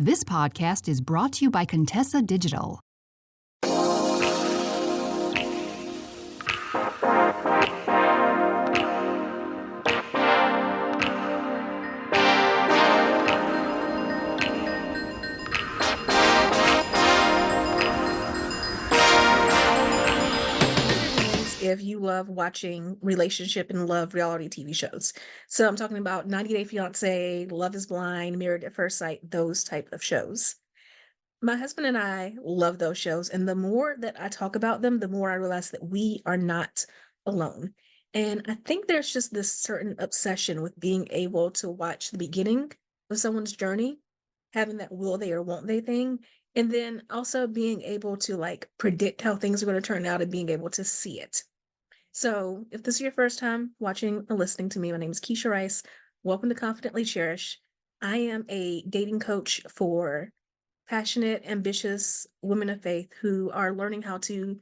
This podcast is brought to you by Contessa Digital. If you love watching relationship and love reality TV shows. So I'm talking about 90 Day Fiance, Love is Blind, Married at First Sight, those type of shows. My husband and I love those shows. And the more that I talk about them, the more I realize that we are not alone. And I think there's just this certain obsession with being able to watch the beginning of someone's journey, having that will they or won't they thing, and then also being able to like predict how things are going to turn out and being able to see it. So, if this is your first time watching or listening to me, my name is Kisha Rice. Welcome to Confidently Cherished. I am a dating coach for passionate, ambitious women of faith who are learning how to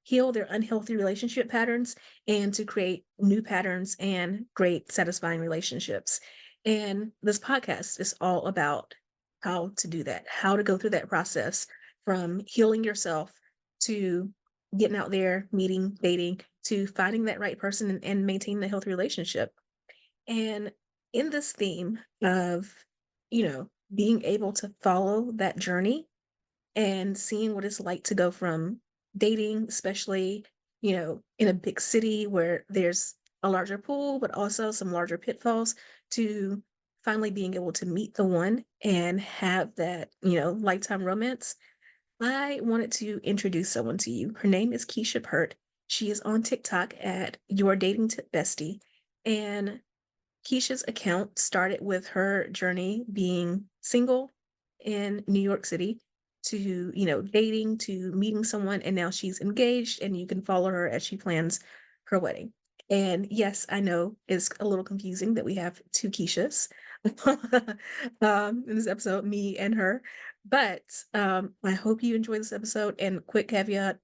heal their unhealthy relationship patterns and to create new patterns and great, satisfying relationships. And this podcast is all about how to do that, how to go through that process from healing yourself to getting out there, meeting, dating, to finding that right person and maintaining a healthy relationship. And in this theme of, being able to follow that journey and seeing what it's like to go from dating, especially, in a big city where there's a larger pool, but also some larger pitfalls, to finally being able to meet the one and have that, lifetime romance. I wanted to introduce someone to you. Her name is Kisha Peart. She is on TikTok at Your Dating Tip Bestie. And Kisha's account started with her journey being single in New York City to, dating, to meeting someone, and now she's engaged, and you can follow her as she plans her wedding. And yes, I know it's a little confusing that we have two Kishas in this episode, me and her. But I hope you enjoy this episode. And quick caveat,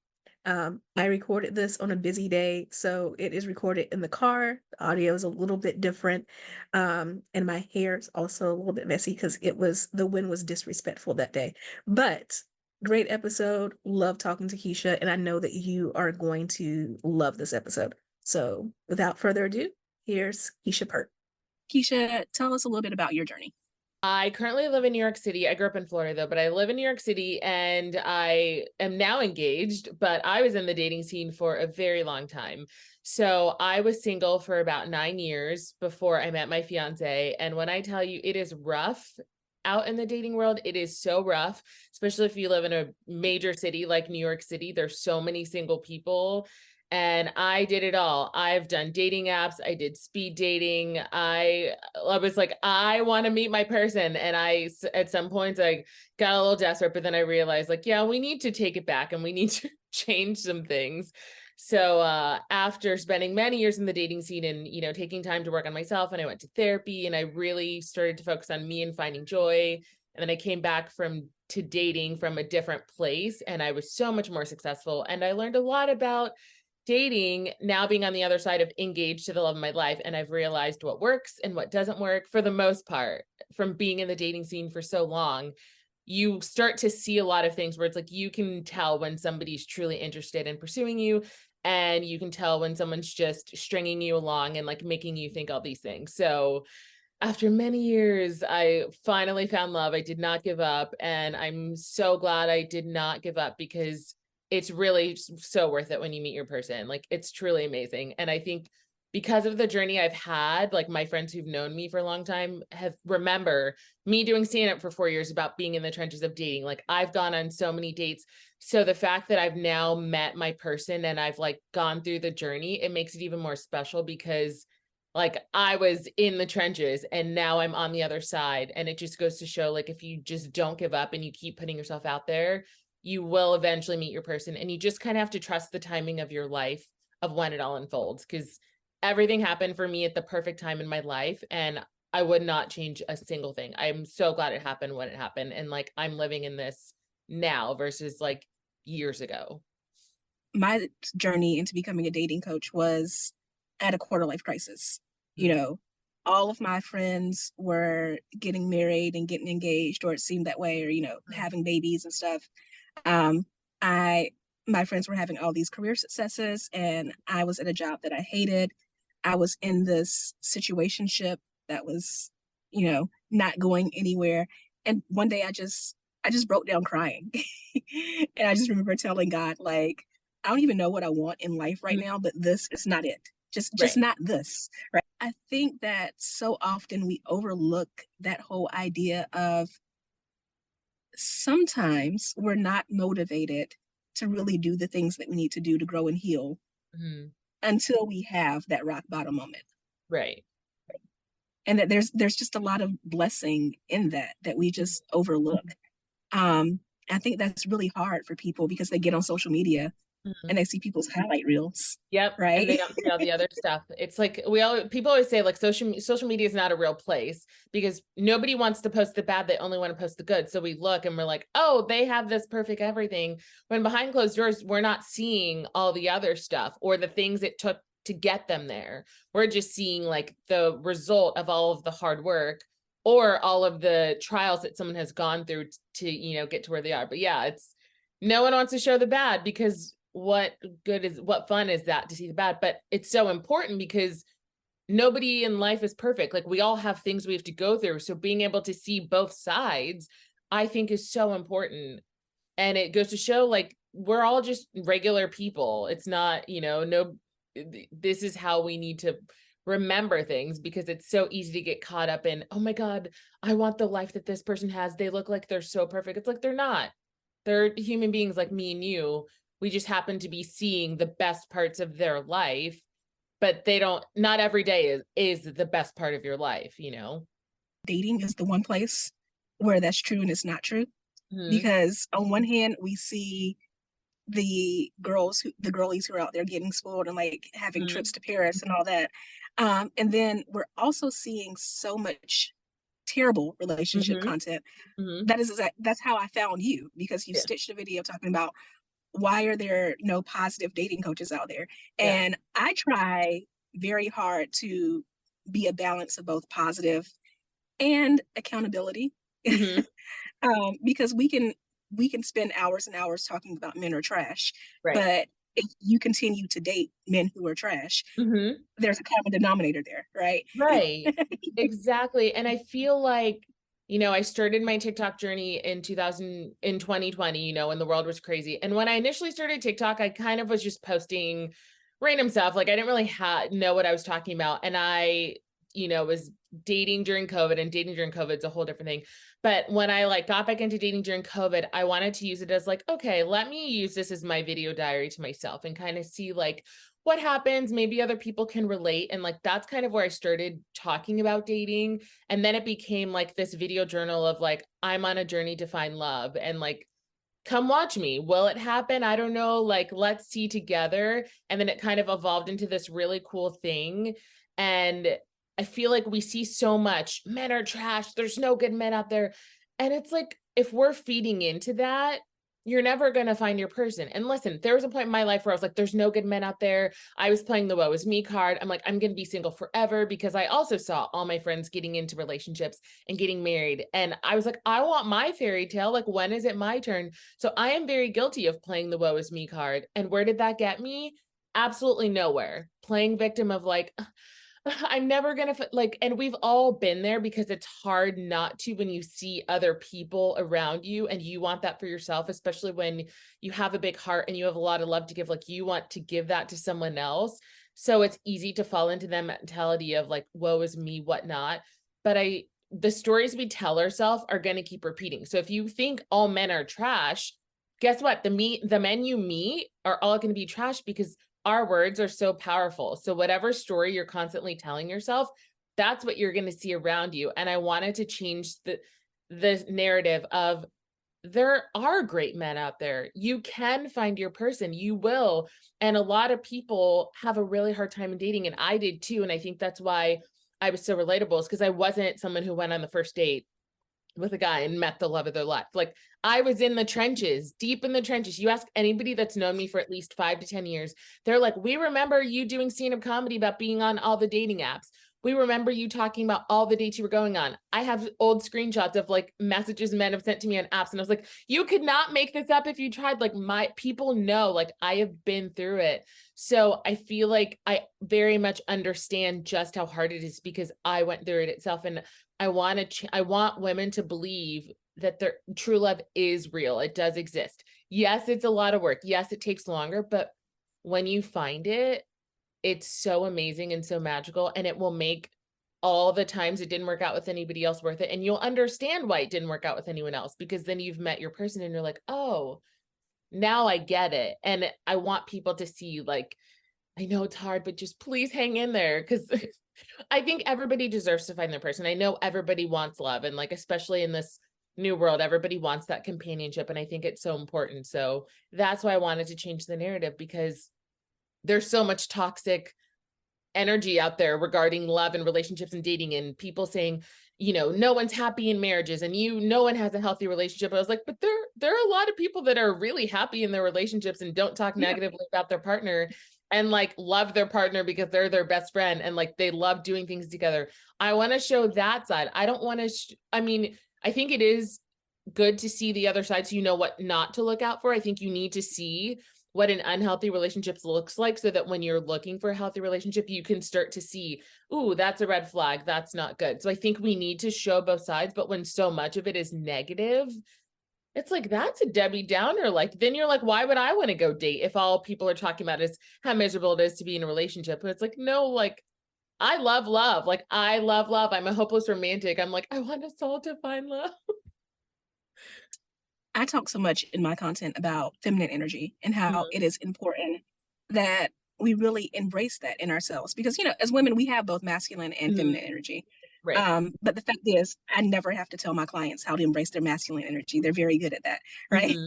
I recorded this on a busy day, so it is recorded in the car. The audio is a little bit different. And my hair is also a little bit messy because the wind was disrespectful that day. But great episode. Love talking to Kisha, and I know that you are going to love this episode. So without further ado, here's Kisha Peart. Kisha, tell us a little bit about your journey. I currently live in New York City. I grew up in Florida though, but I live in New York City and I am now engaged, but I was in the dating scene for a very long time. So I was single for about 9 years before I met my fiance. And when I tell you it is rough out in the dating world, it is so rough, especially if you live in a major city like New York City. There's so many single people. And I did it all. I've done dating apps. I did speed dating. I was like, I want to meet my person. And at some points, I got a little desperate, but then I realized like, yeah, we need to take it back and we need to change some things. So after spending many years in the dating scene and, taking time to work on myself, and I went to therapy and I really started to focus on me and finding joy. And then I came back to dating from a different place, and I was so much more successful. And I learned a lot about dating, now being on the other side of engaged to the love of my life. And I've realized what works and what doesn't work for the most part from being in the dating scene for so long. You start to see a lot of things where it's like, you can tell when somebody's truly interested in pursuing you. And you can tell when someone's just stringing you along and like making you think all these things. So after many years, I finally found love. I did not give up. And I'm so glad I did not give up, because it's really so worth it when you meet your person. Like, it's truly amazing. And I think because of the journey I've had, like my friends who've known me for a long time remember me doing stand-up for 4 years about being in the trenches of dating. Like, I've gone on so many dates. So the fact that I've now met my person and I've like gone through the journey, it makes it even more special, because like I was in the trenches and now I'm on the other side. And it just goes to show, like, if you just don't give up and you keep putting yourself out there, you will eventually meet your person. And you just kind of have to trust the timing of your life, of when it all unfolds, because everything happened for me at the perfect time in my life. And I would not change a single thing. I'm so glad it happened when it happened. And like, I'm living in this now versus like years ago. My journey into becoming a dating coach was at a quarter life crisis. all of my friends were getting married and getting engaged, or it seemed that way, or, having babies and stuff. Um, my friends were having all these career successes, and I was at a job that I hated. I was in this situationship that was, not going anywhere. And one day I just broke down crying. And I just remember telling God, like, I don't even know what I want in life right now, but this is not it. Just Right. not this. Right. I think that so often we overlook that whole idea of sometimes we're not motivated to really do the things that we need to do to grow and heal Mhm. until we have that rock bottom moment. Right. And that there's just a lot of blessing in that we just overlook. I think that's really hard for people because they get on social media Mhm. and they see people's highlight reels, Yep, and they right? don't see all the other stuff. It's like people always say like social media is not a real place because nobody wants to post the bad, they only want to post the good. So we look and we're like, "Oh, they have this perfect everything." When behind closed doors, we're not seeing all the other stuff or the things it took to get them there. We're just seeing like the result of all of the hard work or all of the trials that someone has gone through to, get to where they are. But yeah, it's no one wants to show the bad because what fun is that to see the bad? But it's so important because nobody in life is perfect. Like we all have things we have to go through. So being able to see both sides, I think is so important. And it goes to show like we're all just regular people. It's not, this is how we need to remember things because it's so easy to get caught up in, oh my God, I want the life that this person has. They look like they're so perfect. It's like they're not. They're human beings like me and you. We just happen to be seeing the best parts of their life, but not every day is the best part of your life. Dating is the one place where that's true and it's not true. Mhm. Because on one hand, we see the girlies who are out there getting spoiled and like having Mhm. trips to Paris and all that. And then we're also seeing so much terrible relationship Mhm. content. Mhm. That's how I found you, because you Yeah. stitched a video talking about why are there no positive dating coaches out there? Yeah. And I try very hard to be a balance of both positive and accountability. Mhm. Because we can spend hours and hours talking about men are trash, Right. but if you continue to date men who are trash, Mhm. there's a common denominator there, right? Right. Exactly. And I feel like, I started my TikTok journey in 2020, when the world was crazy. And when I initially started TikTok, I kind of was just posting random stuff. Like I didn't really know what I was talking about. And I, was dating during COVID, and dating during COVID is a whole different thing. But when I like got back into dating during COVID, I wanted to use it as like, okay, let me use this as my video diary to myself and kind of see like what happens, maybe other people can relate. And like that's kind of where I started talking about dating. And then it became like this video journal of like, I'm on a journey to find love, and like, come watch me. Will it happen? I don't know. Like, let's see together. And then it kind of evolved into this really cool thing. And I feel like we see so much men are trash. There's no good men out there. And it's like, if we're feeding into that, you're never going to find your person. And listen, there was a point in my life where I was like, there's no good men out there. I was playing the woe is me card. I'm like, I'm going to be single forever because I also saw all my friends getting into relationships and getting married. And I was like, I want my fairy tale. Like, when is it my turn? So I am very guilty of playing the woe is me card. And where did that get me? Absolutely nowhere. Playing victim of like, I'm never gonna like, and we've all been there because it's hard not to when you see other people around you and you want that for yourself, especially when you have a big heart and you have a lot of love to give, like you want to give that to someone else. So it's easy to fall into that mentality of like, woe is me, whatnot. But the stories we tell ourselves are going to keep repeating. So if you think all men are trash, guess what? The men you meet are all going to be trash because our words are so powerful. So whatever story you're constantly telling yourself, that's what you're going to see around you. And I wanted to change the narrative of there are great men out there. You can find your person. You will. And a lot of people have a really hard time in dating, and I did too. And I think that's why I was so relatable, is because I wasn't someone who went on the first date with a guy and met the love of their life. Like I was in the trenches, deep in the trenches. You ask anybody that's known me for at least 5 to 10 years, they're like, we remember you doing stand-up comedy about being on all the dating apps. we remember you talking about all the dates you were going on. I have old screenshots of like messages men have sent to me on apps. And I was like, you could not make this up if you tried. Like my people know, like I have been through it. So I feel like I very much understand just how hard it is because I went through it itself. And I want women to believe that their true love is real. It does exist. Yes, it's a lot of work. Yes, it takes longer, but when you find it, it's so amazing and so magical, and it will make all the times it didn't work out with anybody else worth it. And you'll understand why it didn't work out with anyone else, because then you've met your person and you're like, oh, now I get it. And I want people to see, like, I know it's hard, but just please hang in there. Cause I think everybody deserves to find their person. I know everybody wants love. And like, especially in this new world, everybody wants that companionship. And I think it's so important. So that's why I wanted to change the narrative, because there's so much toxic energy out there regarding love and relationships and dating, and people saying, you know, no one's happy in marriages and no one has a healthy relationship. I was like, but there are a lot of people that are really happy in their relationships and don't talk negatively about their partner and like love their partner because they're their best friend and like they love doing things together. I want to show that side. I don't want to I mean, I think it is good to see the other side so you know what not to look out for. I think you need to see what an unhealthy relationship looks like so that when you're looking for a healthy relationship, you can start to see, ooh, that's a red flag. That's not good. So I think we need to show both sides, but when so much of it is negative, it's like, that's a Debbie Downer. Like, then you're like, why would I want to go date if all people are talking about is how miserable it is to be in a relationship? But it's like, no, like, I love love. Like, I love love. I'm a hopeless romantic. I'm like, I want us all to find love. I talk so much in my content about feminine energy and how it is important that we really embrace that in ourselves. Because, you know, as women, we have both masculine and feminine energy. Right. But the fact is, I never have to tell my clients how to embrace their masculine energy. They're very good at that, right?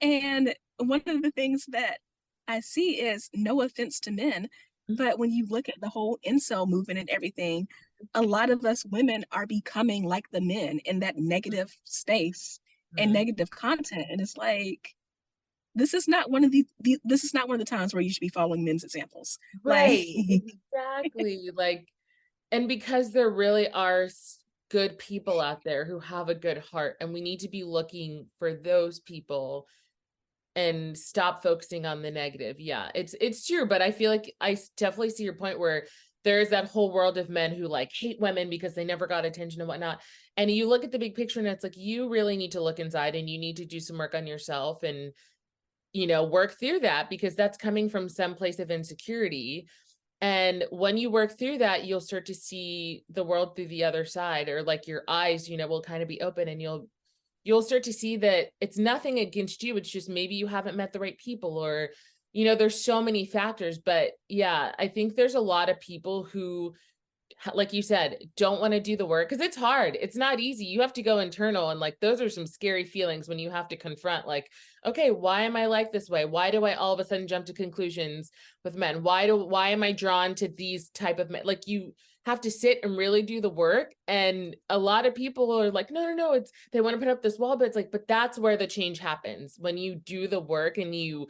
And one of the things that I see is, no offense to men, but when you look at the whole incel movement and everything, a lot of us women are becoming like the men in that negative space and negative content. And it's like, this is not one of this is not one of the times where you should be following men's examples. Right. Like, Exactly. Like, and because there really are good people out there who have a good heart, and we need to be looking for those people and stop focusing on the negative. Yeah, it's true, but I feel like I definitely see your point where there's that whole world of men who like hate women because they never got attention and whatnot. And you look at the big picture and it's like, you really need to look inside and you need to do some work on yourself and, you know, work through that, because that's coming from some place of insecurity. And when you work through that, you'll start to see the world through the other side, or like your eyes, you know, will kind of be open, and you'll start to see that it's nothing against you. It's just maybe you haven't met the right people, or, you know, there's so many factors. But yeah, I think there's a lot of people who, like you said, don't want to do the work because it's hard. It's not easy. You have to go internal. And like, those are some scary feelings when you have to confront, like, okay, why am I like this way? Why do I all of a sudden jump to conclusions with men? Why am I drawn to these type of men? Like, you have to sit and really do the work. And a lot of people are like, no, they want to put up this wall, but it's like, but that's where the change happens, when you do the work and you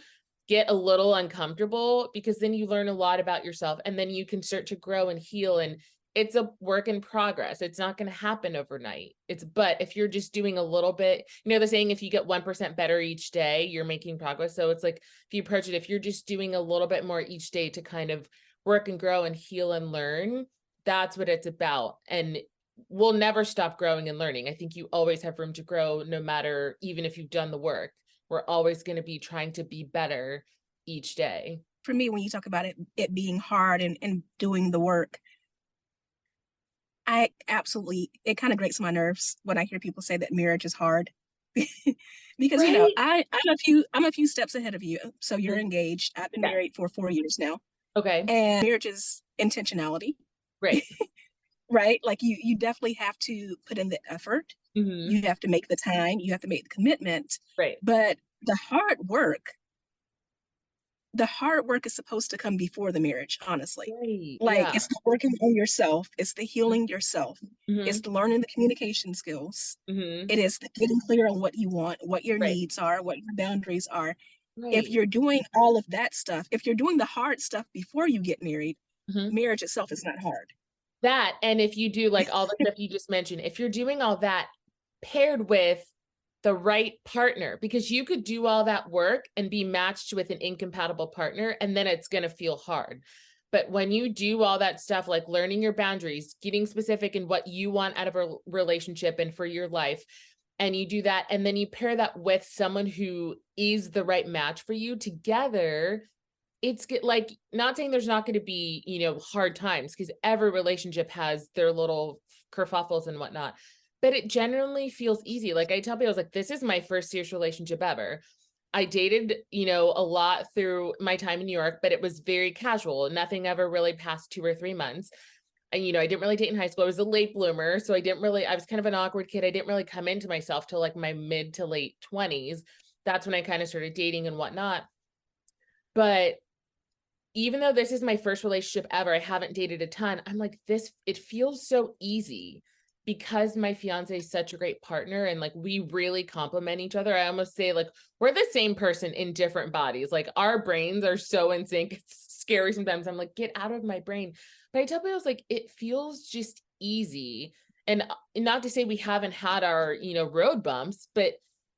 get a little uncomfortable, because then you learn a lot about yourself, and then you can start to grow and heal. And it's a work in progress. It's not going to happen overnight. But if you're just doing a little bit, you know, the saying, if you get 1% better each day, you're making progress. So it's like, if you approach it, if you're just doing a little bit more each day to kind of work and grow and heal and learn, that's what it's about. And we'll never stop growing and learning. I think you always have room to grow, no matter, even if you've done the work. We're always going to be trying to be better each day. for me, when you talk about it being hard and doing the work, it kind of grates my nerves when I hear people say that marriage is hard. Because, you know, Right? I'm a few steps ahead of you. So you're engaged. I've been Yes. married for 4 years now. Okay. And marriage is intentionality, Right. right? Like, you definitely have to put in the effort. You have to make the time, you have to make the commitment. Right. But the hard work is supposed to come before the marriage, honestly. Right. Like, Yeah. it's the working on yourself, it's the healing yourself, it's Mm-hmm. the learning the communication skills, Mm-hmm. it is the getting clear on what you want, what your Right. needs are, what your boundaries are. If Right. you're doing all of that stuff, if you're doing the hard stuff before you get married, marriage itself is not hard. That, and if you do like all the stuff you just mentioned, if you're doing all that paired with the right partner, because you could do all that work and be matched with an incompatible partner, and then it's going to feel hard. But when you do all that stuff, like learning your boundaries, getting specific in what you want out of a relationship and for your life, and you do that, and then you pair that with someone who is the right match for you together, it's like, not saying there's not going to be, you know, hard times, because every relationship has their little kerfuffles and whatnot, but it generally feels easy. Like I tell people, I was like, this is my first serious relationship ever. I dated, you know, a lot through my time in New York, but it was very casual. Nothing ever really past 2 or 3 months. And, you know, I didn't really date in high school. I was a late bloomer. So I was kind of an awkward kid. I didn't really come into myself till like my mid to late 20s. That's when I kind of started dating and whatnot. But even though this is my first relationship ever, I haven't dated a ton. I'm like, it feels so easy because my fiance is such a great partner, and like we really complement each other. I almost say like we're the same person in different bodies. Like our brains are so in sync. It's scary sometimes. I'm like, get out of my brain. But I tell people, like, it feels just easy. And not to say we haven't had our, you know, road bumps, but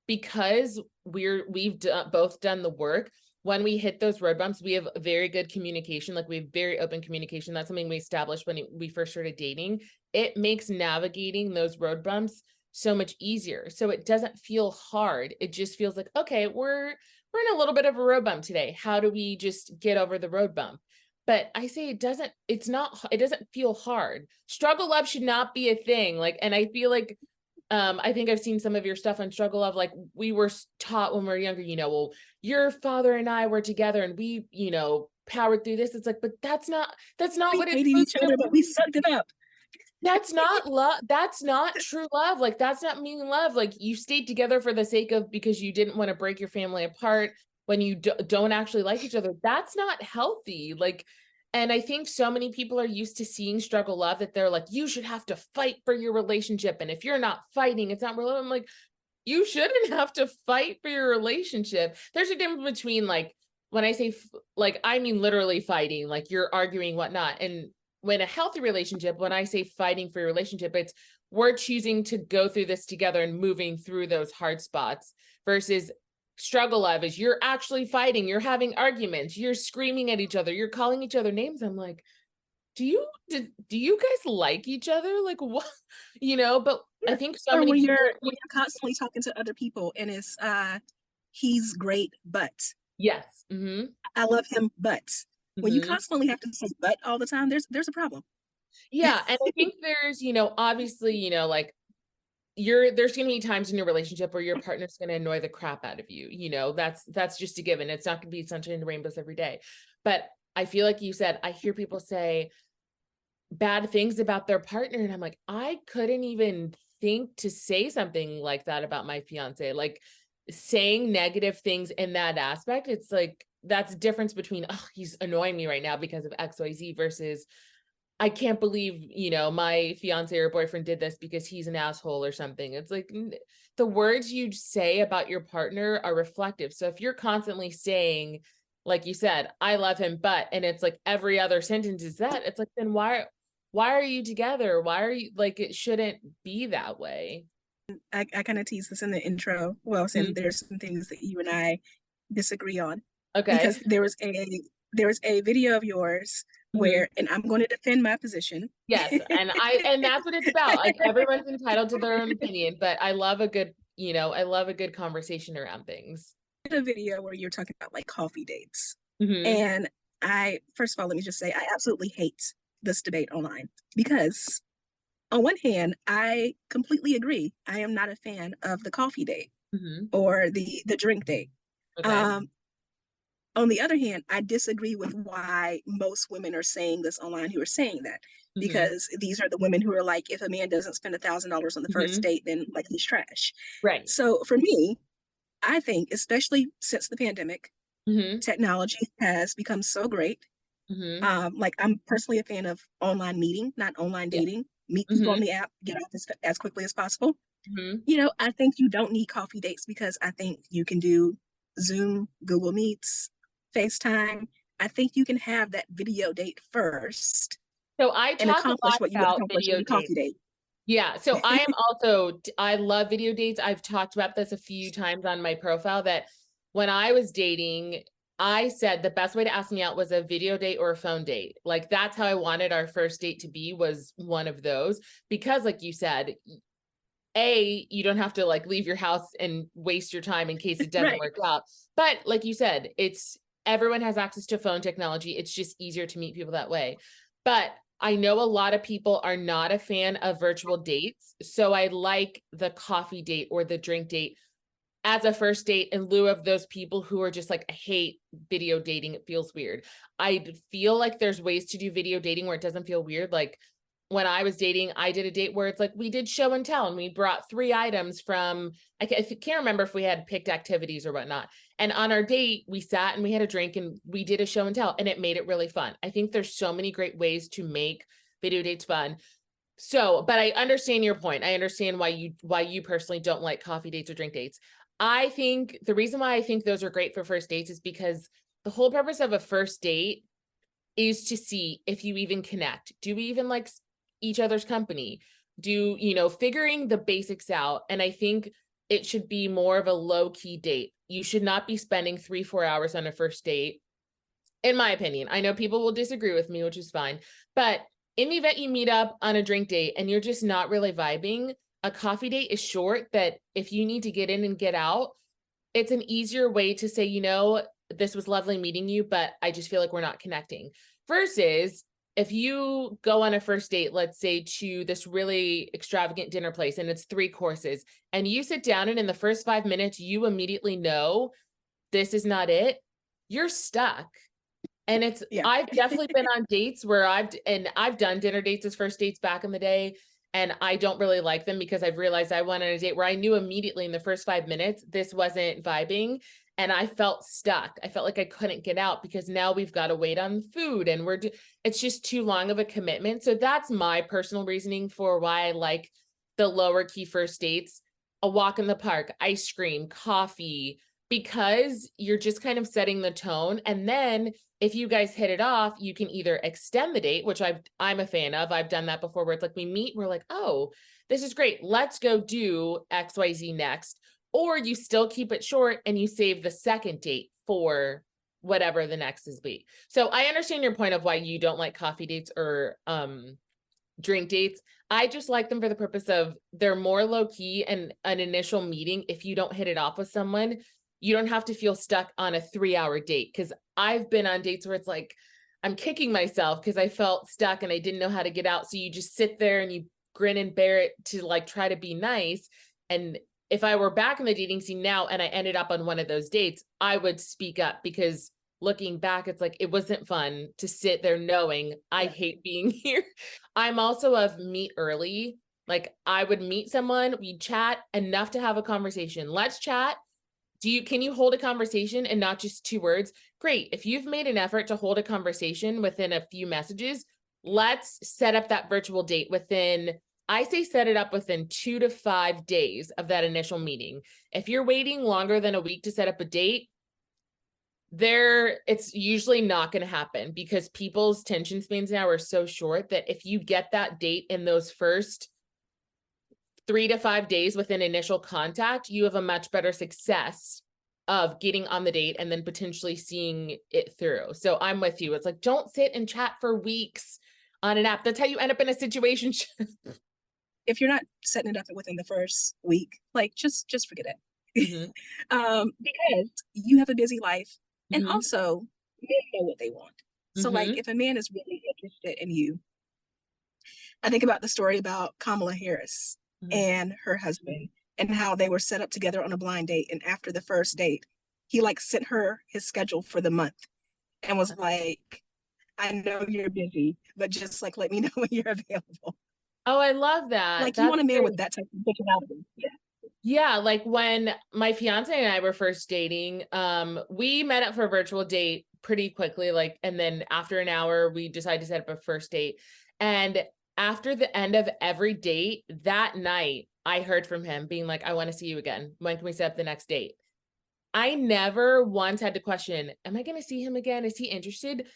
because we've both done the work, when we hit those road bumps, we have very good communication. Like we have very open communication. That's something we established when we first started dating. It makes navigating those road bumps so much easier. So it doesn't feel hard. It just feels like, okay, we're in a little bit of a road bump today. How do we just get over the road bump? But I say it doesn't feel hard. Struggle love should not be a thing. Like, and I feel like, I think I've seen some of your stuff on struggle love. Like we were taught when we were younger, you know, well, your father and I were together and we, you know, powered through this. It's like, but that's not We what it's hated supposed each other, but we sucked it up. That's not love. That's not true love. Like that's not mean love. Like you stayed together for the sake of, because you didn't want to break your family apart when you don't actually like each other. That's not healthy. Like, and I think so many people are used to seeing struggle love that they're like, you should have to fight for your relationship. And if you're not fighting, it's not real. I'm like, you shouldn't have to fight for your relationship. There's a difference between like, when I say like, I mean, literally fighting, like you're arguing, whatnot. And when a healthy relationship, when I say fighting for your relationship, it's we're choosing to go through this together and moving through those hard spots, versus struggle love is you're actually fighting, you're having arguments, you're screaming at each other, you're calling each other names. I'm like, do you guys like each other? Like what, you know? But I think so Or many when people, you're constantly talking to other people and it's he's great, but yes. Mm-hmm. I love him, but when you Mm-hmm. constantly have to say but all the time, there's a problem. Yeah. And I think there's, you know, obviously, you know, like there's going to be times in your relationship where your partner's going to annoy the crap out of you. You know, that's just a given. It's not going to be sunshine and rainbows every day. But I feel like you said, I hear people say bad things about their partner. And I'm like, I couldn't even think to say something like that about my fiance. Like saying negative things in that aspect. It's like, that's difference between, oh, he's annoying me right now because of XYZ versus I can't believe, you know, my fiance or boyfriend did this because he's an asshole or something. It's like the words you say about your partner are reflective. So if you're constantly saying, like you said, I love him, but, and it's like every other sentence is that, it's like, then why are you together? Why are you, like, it shouldn't be that way. I kind of teased this in the intro. Well, saying there's some things that you and I disagree on. Okay. Because there was a video of yours where, and I'm going to defend my position. Yes. And that's what it's about. Like everyone's entitled to their own opinion, but I love a good, you know, I love a good conversation around things. A video where you're talking about like coffee dates. Mm-hmm. And first of all, let me just say, I absolutely hate this debate online because on one hand, I completely agree. I am not a fan of the coffee date or the drink date. Okay. On the other hand, I disagree with why most women are saying this online who are saying that, because these are the women who are like, if a man doesn't spend $1,000 on the first date, then like he's trash. Right. So for me, I think, especially since the pandemic, technology has become so great. Like I'm personally a fan of online meeting, not online dating. Meet people on the app, get off as quickly as possible. You know, I think you don't need coffee dates because I think you can do Zoom, Google Meets, FaceTime. I think you can have that video date first So I and talk a accomplish lot what you would about accomplish in video a coffee dates. date. Yeah. So I am also, I love video dates. I've talked about this a few times on my profile that when I was dating, I said the best way to ask me out was a video date or a phone date. Like that's how I wanted our first date to be, was one of those. Because like you said, you don't have to like leave your house and waste your time in case it doesn't Right. work out. But like you said, everyone has access to phone technology. It's just easier to meet people that way. But I know a lot of people are not a fan of virtual dates. So I like the coffee date or the drink date as a first date in lieu of those people who are just like, I hate video dating. It feels weird. I feel like there's ways to do video dating where it doesn't feel weird. Like when I was dating, I did a date where it's like we did show and tell, and we brought 3 items from, I can't remember if we had picked activities or whatnot. And on our date, we sat and we had a drink and we did a show and tell, and it made it really fun. I think there's so many great ways to make video dates fun. So, but I understand your point. I understand why you personally don't like coffee dates or drink dates. I think the reason why I think those are great for first dates is because the whole purpose of a first date is to see if you even connect. Do we even like each other's company? Figuring the basics out. And I think it should be more of a low key date. You should not be spending 3-4 hours on a first date, in my opinion. I know people will disagree with me, which is fine. But in the event you meet up on a drink date and you're just not really vibing, a coffee date is short that if you need to get in and get out, it's an easier way to say, this was lovely meeting you, but I just feel like we're not connecting. Versus if you go on a first date, let's say to this really extravagant dinner place and it's 3 courses and you sit down and in the first 5 minutes, you immediately know this is not it, you're stuck. And I've definitely been on dates where I've done dinner dates as first dates back in the day. And I don't really like them because I've realized I went on a date where I knew immediately in the first 5 minutes, this wasn't vibing. And I felt stuck. I felt like I couldn't get out because now we've got to wait on food and it's just too long of a commitment. So that's my personal reasoning for why I like the lower key first dates, a walk in the park, ice cream, coffee, because you're just kind of setting the tone. And then if you guys hit it off, you can either extend the date, which I'm a fan of. I've done that before where it's like we meet, we're like, oh, this is great. Let's go do XYZ next. Or you still keep it short and you save the second date for whatever the next is be. So I understand your point of why you don't like coffee dates or drink dates. I just like them for the purpose of they're more low key, and an initial meeting, if you don't hit it off with someone, you don't have to feel stuck on a 3-hour date. Because I've been on dates where it's like, I'm kicking myself because I felt stuck and I didn't know how to get out. So you just sit there and you grin and bear it to like try to be nice. And if I were back in the dating scene now and I ended up on one of those dates, I would speak up because looking back, it's like, it wasn't fun to sit there knowing I hate being here. I'm also of meet early. Like I would meet someone, we'd chat enough to have a conversation. Let's chat. Can you hold a conversation and not just 2 words? Great. If you've made an effort to hold a conversation within a few messages, let's set up that virtual date I say set it up within 2 to 5 days of that initial meeting. If you're waiting longer than a week to set up a date, it's usually not going to happen because people's attention spans now are so short that if you get that date in those first 3 to 5 days within initial contact, you have a much better success of getting on the date and then potentially seeing it through. So I'm with you. It's like, don't sit and chat for weeks on an app. That's how you end up in a situation. If you're not setting it up within the first week, like just forget it. Because you have a busy life, and also men know what they want. So like if a man is really interested in you, I think about the story about Kamala Harris and her husband and how they were set up together on a blind date. And after the first date, he like sent her his schedule for the month and was like, I know you're busy, but just like let me know when you're available. Oh, I love that. Like you want a man with that type of personality. Yeah. Yeah, like when my fiance and I were first dating, we met up for a virtual date pretty quickly, and then after an hour, we decided to set up a first date. And after the end of every date that night, I heard from him being like, I want to see you again. When can we set up the next date? I never once had to question, am I going to see him again? Is he interested?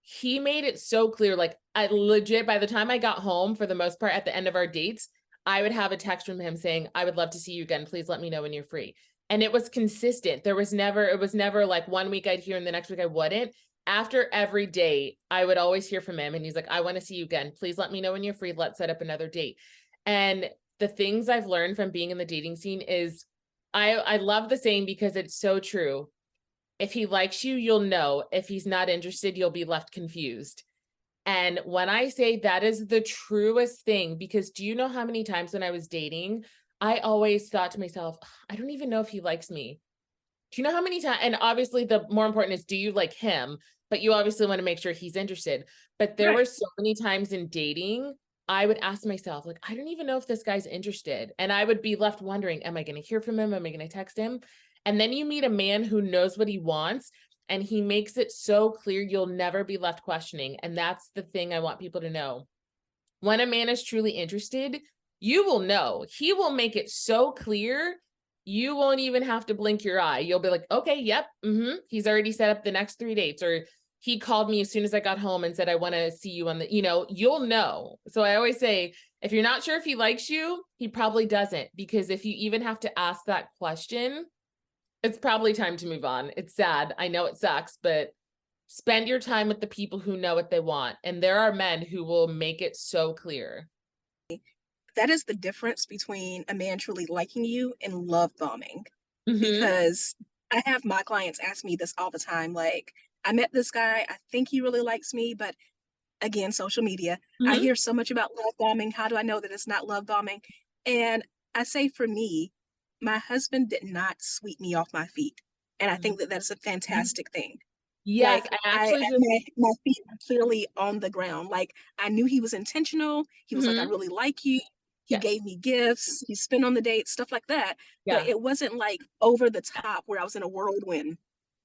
He made it so clear. Like, I legit, by the time I got home, for the most part, at the end of our dates, I would have a text from him saying, I would love to see you again. Please let me know when you're free. And it was consistent. It was never like one week I'd hear and the next week I wouldn't. After every date, I would always hear from him and he's like, I want to see you again. Please let me know when you're free. Let's set up another date. And the things I've learned from being in the dating scene is I love the saying because it's so true. If he likes you, you'll know. If he's not interested, you'll be left confused. And when I say that is the truest thing, because do you know how many times when I was dating, I always thought to myself, I don't even know if he likes me. Do you know how many times? And obviously, the more important is, do you like him? But you obviously want to make sure he's interested. But there Right. were so many times in dating, I would ask myself, like, I don't even know if this guy's interested. And I would be left wondering, am I going to hear from him? Am I going to text him? And then you meet a man who knows what he wants and he makes it so clear you'll never be left questioning. And that's the thing I want people to know. When a man is truly interested, you will know. He will make it so clear, you won't even have to blink your eye. You'll be like, okay, yep, he's already set up the next 3 dates, or he called me as soon as I got home and said, I want to see you on the, you'll know. So I always say, if you're not sure if he likes you, he probably doesn't, because if you even have to ask that question, it's probably time to move on. It's sad. I know it sucks, but spend your time with the people who know what they want. And there are men who will make it so clear. That is the difference between a man truly liking you and love bombing. Mhm. Because I have my clients ask me this all the time. Like, I met this guy, I think he really likes me, but again, social media, I Mhm. hear so much about love bombing. How do I know that it's not love bombing? And I say, for me, my husband did not sweep me off my feet. And I think that that's a fantastic thing. Yes, Like, I actually just my feet were clearly on the ground. Like, I knew he was intentional. He was like, I Mhm. really like you. He Yes. gave me gifts. He spent on the date, stuff like that. But Yeah. it wasn't like over the top where I was in a whirlwind.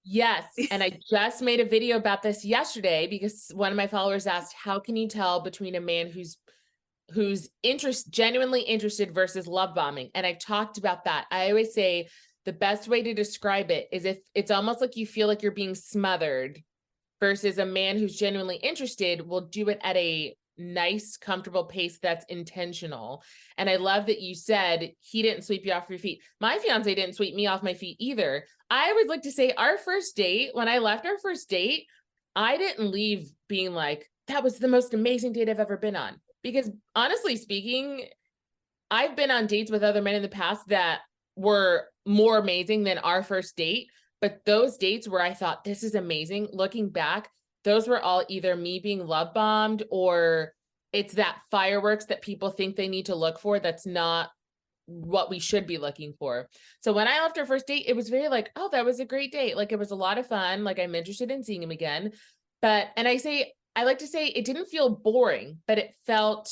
Yes. And I just made a video about this yesterday because one of my followers asked, how can you tell between a man who's genuinely interested versus love bombing? And I talked about that. I always say the best way to describe it is if it's almost like you feel like you're being smothered, versus a man who's genuinely interested will do it at a nice, comfortable pace that's intentional. And I love that you said he didn't sweep you off your feet. My fiance didn't sweep me off my feet either. I always like to say our first date, when I left our first date, I didn't leave being like, that was the most amazing date I've ever been on. Because honestly speaking, I've been on dates with other men in the past that were more amazing than our first date. But those dates where I thought this is amazing, looking back, those were all either me being love bombed or it's that fireworks that people think they need to look for. That's not what we should be looking for. So when I left our first date, it was very like, oh, that was a great date. Like, it was a lot of fun. Like, I'm interested in seeing him again. I like to say it didn't feel boring, but it felt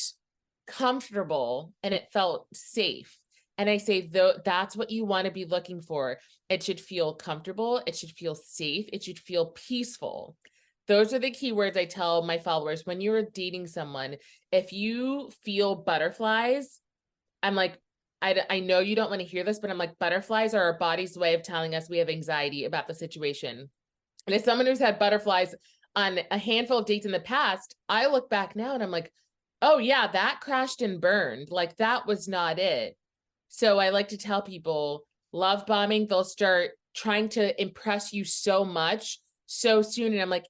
comfortable and it felt safe. And I say, though, that's what you want to be looking for. It should feel comfortable. It should feel safe. It should feel peaceful. Those are the key words I tell my followers. When you're dating someone, if you feel butterflies, I'm like, I know you don't want to hear this, but I'm like, butterflies are our body's way of telling us we have anxiety about the situation. And as someone who's had butterflies on a handful of dates in the past, I look back now and I'm like, oh yeah, that crashed and burned. Like, that was not it. So I like to tell people, love bombing, they'll start trying to impress you so much so soon. And I'm like,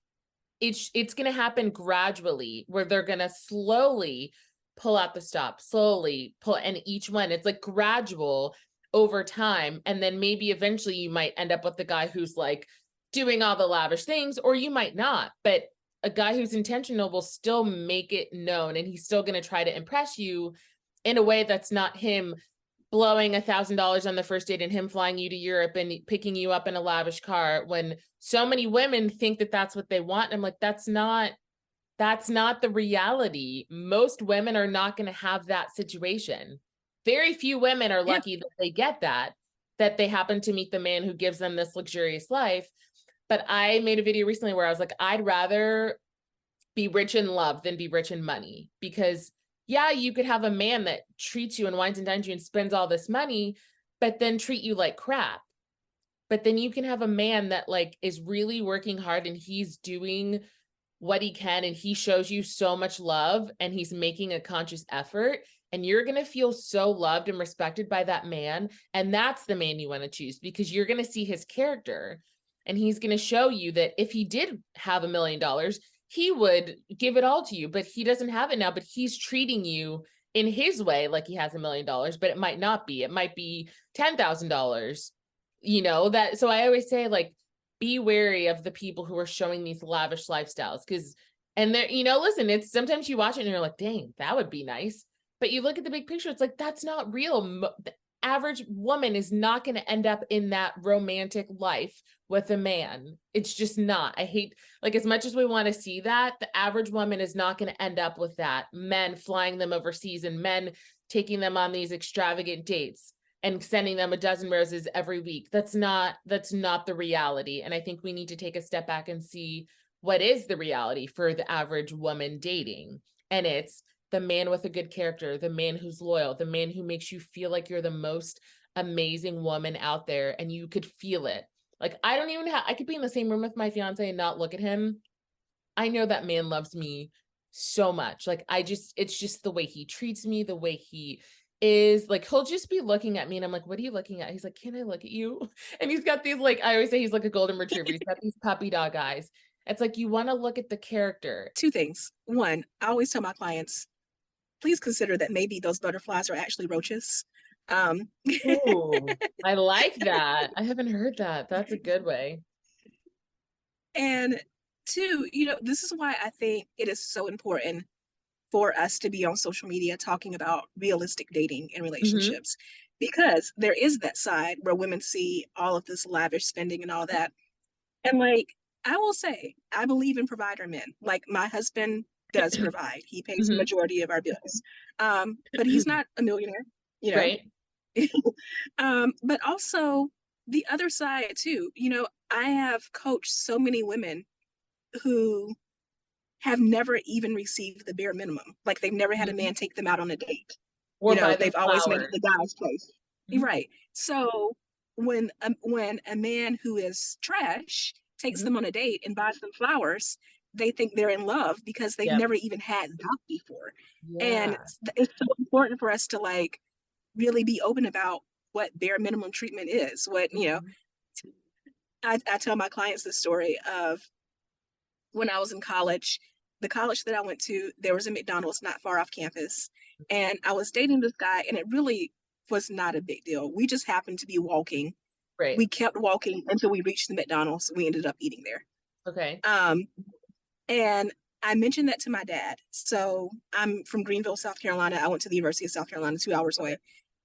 it's going to happen gradually, where they're going to slowly pull out the stop, slowly pull, and each one, it's like gradual over time. And then maybe eventually you might end up with the guy who's like doing all the lavish things, or you might not, but a guy who's intentional will still make it known, and he's still going to try to impress you in a way that's not him blowing $1,000 on the first date and him flying you to Europe and picking you up in a lavish car, when so many women think that that's what they want. And I'm like, that's not the reality. Most women are not going to have that situation. Very few women are Yeah. lucky that they get that they happen to meet the man who gives them this luxurious life. But I made a video recently where I was like, I'd rather be rich in love than be rich in money, because yeah, you could have a man that treats you and wines and dines you and spends all this money, but then treat you like crap. But then you can have a man that like is really working hard and he's doing what he can and he shows you so much love and he's making a conscious effort, and you're going to feel so loved and respected by that man. And that's the man you want to choose, because you're going to see his character and he's going to show you that if he did have $1 million, he would give it all to you, but he doesn't have it now, but he's treating you in his way like he has $1 million, but it might not be. It might be $10,000, you know, that. So I always say, like, be wary of the people who are showing these lavish lifestyles, because, and they're, you know, listen, it's sometimes you watch it and you're like, dang, that would be nice. But you look at the big picture, it's like, that's not real. The average woman is not going to end up in that romantic life with a man. It's just not. I hate, like, as much as we want to see that, the average woman is not going to end up with that. Men flying them overseas and men taking them on these extravagant dates and sending them a dozen roses every week. That's not the reality. And I think we need to take a step back and see what is the reality for the average woman dating. And it's the man with a good character, the man who's loyal, the man who makes you feel like you're the most amazing woman out there and you could feel it. Like, I don't even have, I could be in the same room with my fiance and not look at him. I know that man loves me so much. Like, it's just the way he treats me, the way he is. Like, he'll just be looking at me and I'm like, what are you looking at? He's like, can I look at you? And he's got these, like, I always say he's like a golden retriever. He's got these puppy dog eyes. It's like, you want to look at the character. Two things. One, I always tell my clients, please consider that maybe those butterflies are actually roaches. Ooh, I like that. I haven't heard that. That's a good way. And two, you know, this is why I think it is so important for us to be on social media talking about realistic dating and relationships, because there is that side where women see all of this lavish spending and all that. And like, I will say, I believe in provider men. Like, my husband does provide. He pays the majority of our bills. But he's not a millionaire, you know. Right. But also the other side too, you know, I have coached so many women who have never even received the bare minimum. Like, they've never had a man take them out on a date. Or You know, buy them they've always made it flowers. the guy's place. Right. So when a man who is trash takes them on a date and buys them flowers, they think they're in love because they've Yep. never even had that before. And Yeah. it's so important for us to like really be open about what bare minimum treatment is. What, you know, I tell my clients the story of when I was in college. The college that I went to, there was a McDonald's not far off campus. And I was dating this guy, and it really was not a big deal. We just happened to be walking. Right. We kept walking until we reached the McDonald's. We ended up eating there. Okay. And I mentioned that to my dad. So I'm from Greenville, South Carolina. I went to the University of South Carolina, 2 hours away.